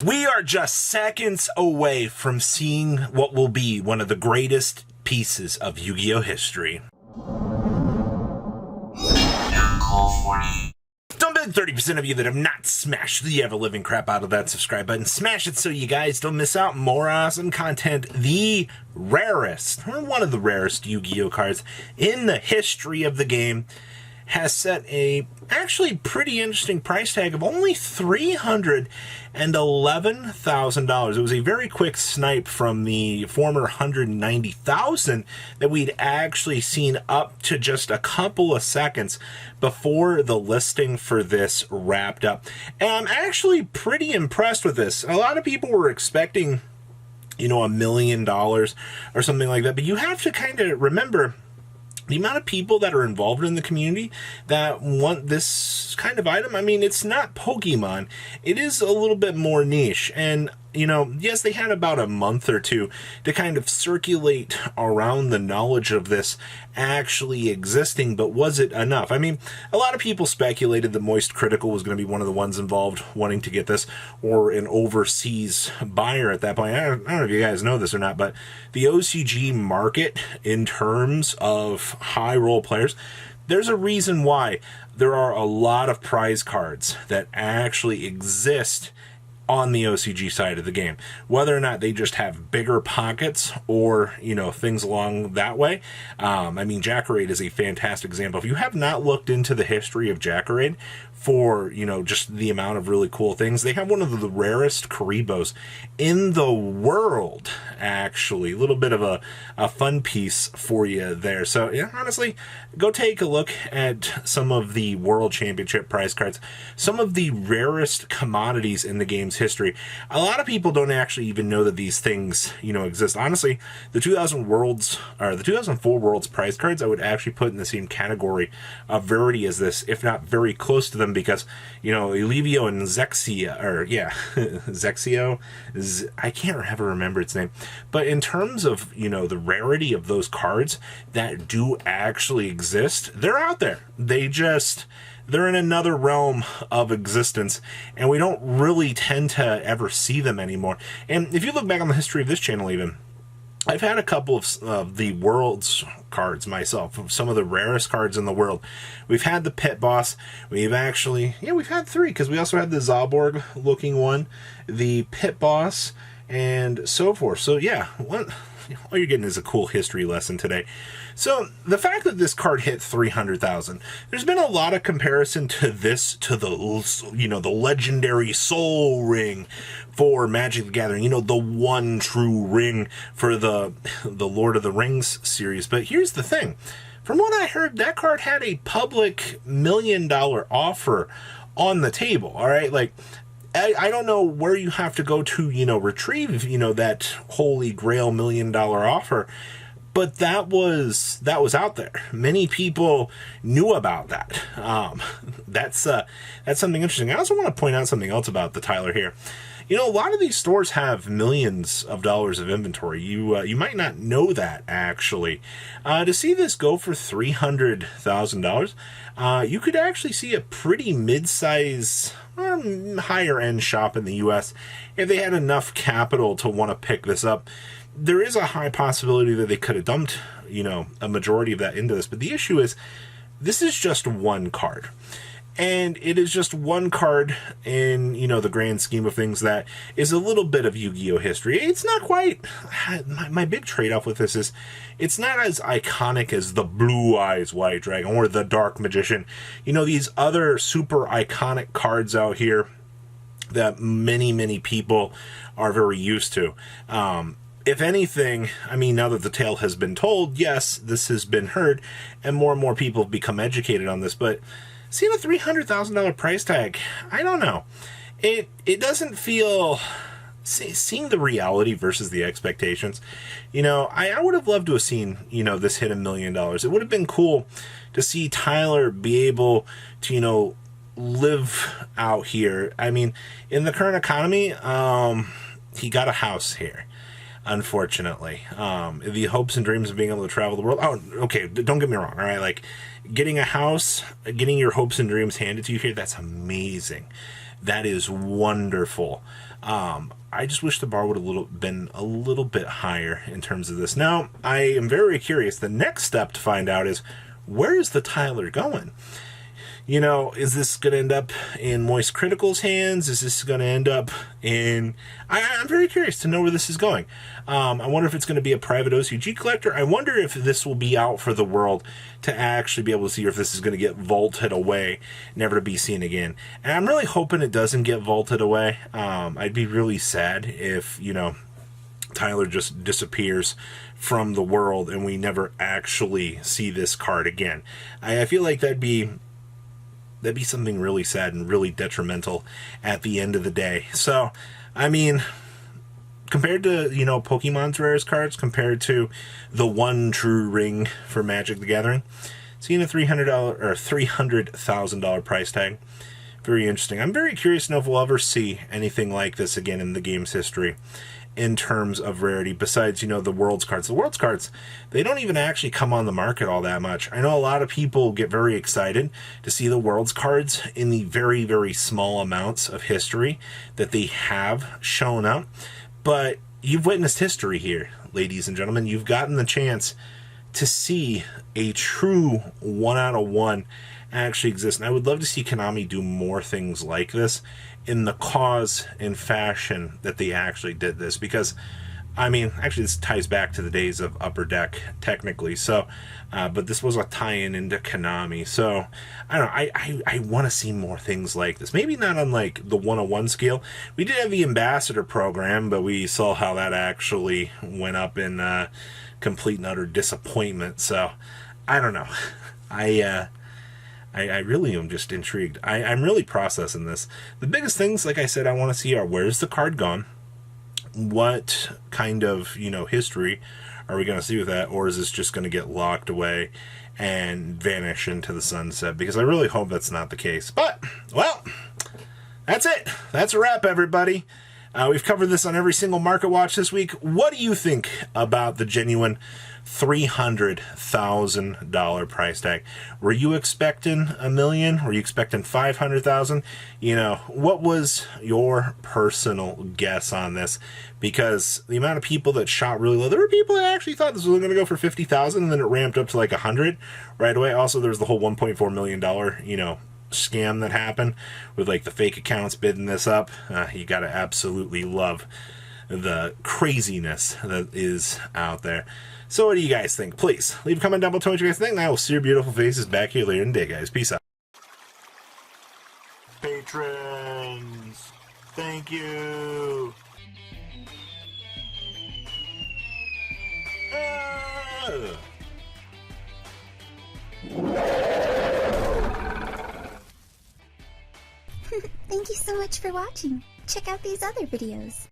We are just seconds away from seeing what will be one of the greatest pieces of Yu-Gi-Oh! History. Don't bet 30% of you that have not smashed the ever-living crap out of that subscribe button. Smash it so you guys don't miss out more awesome content. The rarest, or one of the rarest Yu-Gi-Oh! Cards in the history of the game, has set a actually pretty interesting price tag of only $311,000. It was a very quick snipe from the former $190,000 that we'd actually seen up to just a couple of seconds before the listing for this wrapped up. And I'm actually pretty impressed with this. A lot of people were expecting, $1 million or something like that, but you have to kind of remember the amount of people that are involved in the community that want this kind of item. I mean, it's not Pokemon. It is a little bit more niche. And, yes, they had about a month or two to kind of circulate around the knowledge of this actually existing, but was it enough? I mean, a lot of people speculated that Moist Critical was going to be one of the ones involved wanting to get this, or an overseas buyer at that point. I don't know if you guys know this or not, but the OCG market in terms of high roll players, there's a reason why there are a lot of prize cards that actually exist on the OCG side of the game. Whether or not they just have bigger pockets or, things along that way. I mean, Jackarade is a fantastic example. If you have not looked into the history of Jackarade for, just the amount of really cool things, they have one of the rarest Karibos in the world, actually. A little bit of a fun piece for you there. So, yeah, honestly, go take a look at some of the World Championship prize cards, some of the rarest commodities in the game's history. A lot of people don't actually even know that these things, exist. Honestly, the 2004 Worlds prize cards I would actually put in the same category of rarity as this, if not very close to them, because, Elevio and Zexio, I can't ever remember its name. But in terms of, the rarity of those cards that do actually exist, they're out there. They're in another realm of existence, and we don't really tend to ever see them anymore. And if you look back on the history of this channel even, I've had a couple of the world's cards myself, some of the rarest cards in the world. We've had the Pit Boss. We've had 3, because we also had the Zaborg looking one, the Pit Boss, and so forth. So yeah, all you're getting is a cool history lesson today. So the fact that this card hit 300,000, there's been a lot of comparison to this, to the legendary Soul Ring for Magic the Gathering, the one true ring for the Lord of the Rings series. But here's the thing. From what I heard, that card had a public $1 million offer on the table. All right. Like, I don't know where you have to go to, retrieve, that holy grail $1 million offer. But that was out there. Many people knew about that. That's something interesting. I also want to point out something else about the Tyler here. A lot of these stores have millions of dollars of inventory. You might not know that, actually. To see this go for $300,000, you could actually see a pretty mid-size, higher-end shop in the U.S. if they had enough capital to want to pick this up. There is a high possibility that they could have dumped, a majority of that into this. But the issue is, this is just one card. And it is just one card in, the grand scheme of things that is a little bit of Yu-Gi-Oh! History. It's not quite, my big trade-off with this is, it's not as iconic as the Blue Eyes White Dragon or the Dark Magician. These other super iconic cards out here that many, many people are very used to. If anything, I mean, now that the tale has been told, yes, this has been heard, and more people have become educated on this, but seeing a $300,000 price tag, I don't know. It doesn't feel, seeing the reality versus the expectations, I would have loved to have seen, this hit $1 million. It would have been cool to see Tyler be able to, live out here. I mean, in the current economy, he got a house here. Unfortunately, the hopes and dreams of being able to travel the world. Oh, okay. Don't get me wrong. All right. Like, getting a house, getting your hopes and dreams handed to you here, that's amazing. That is wonderful. I just wish the bar would have been a little bit higher in terms of this. Now, I am very curious. The next step to find out is, where is the Tyler going? You know, is this going to end up in Moist Critical's hands? Is this going to end up in... I'm very curious to know where this is going. I wonder if it's going to be a private OCG collector. I wonder if this will be out for the world to actually be able to see, or if this is going to get vaulted away, never to be seen again. And I'm really hoping it doesn't get vaulted away. I'd be really sad if, you know, Tyler just disappears from the world and we never actually see this card again. I feel like that'd be something really sad and really detrimental at the end of the day. So, I mean, compared to, you know, Pokemon's rarest cards, compared to the one true ring for Magic the Gathering, seeing a $300 or $300,000 price tag, very interesting. I'm very curious to know if we'll ever see anything like this again in the game's history in terms of rarity, besides, you know, the Worlds cards. The Worlds cards, they don't even actually come on the market all that much. I know a lot of people get very excited to see the Worlds cards in the very, very small amounts of history that they have shown up. But you've witnessed history here, ladies and gentlemen. You've gotten the chance to see a true 1/1 actually exist. And I would love to see Konami do more things like this in the cause and fashion that they actually did this, because I mean, actually this ties back to the days of Upper Deck technically, so but this was a tie-in into Konami. So I don't know, I want to see more things like this, maybe not on like the 1/1 scale. We did have the Ambassador program, but we saw how that actually went up in complete and utter disappointment. So I don't know. I really am just intrigued. I'm really processing this. The biggest things, like I said, I want to see are, where's the card gone? What kind of, you know, history are we going to see with that? Or is this just going to get locked away and vanish into the sunset? Because I really hope that's not the case. But, well, that's it. That's a wrap, everybody. We've covered this on every single Market Watch this week. What do you think about the genuine $300,000 price tag? Were you expecting $1 million? Were you expecting 500,000? You know, what was your personal guess on this? Because the amount of people that shot really low, there were people that actually thought this was going to go for 50,000, and then it ramped up to like 100 right away. Also, there's the whole $1.4 million, you know, scam that happened with like the fake accounts bidding this up. You got to absolutely love the craziness that is out there. So what do you guys think? Please leave a comment down below. Tell me what you guys think, and I will see your beautiful faces back here later in the day, guys. Peace out. Patrons, thank you. Thank you so much for watching. Check out these other videos.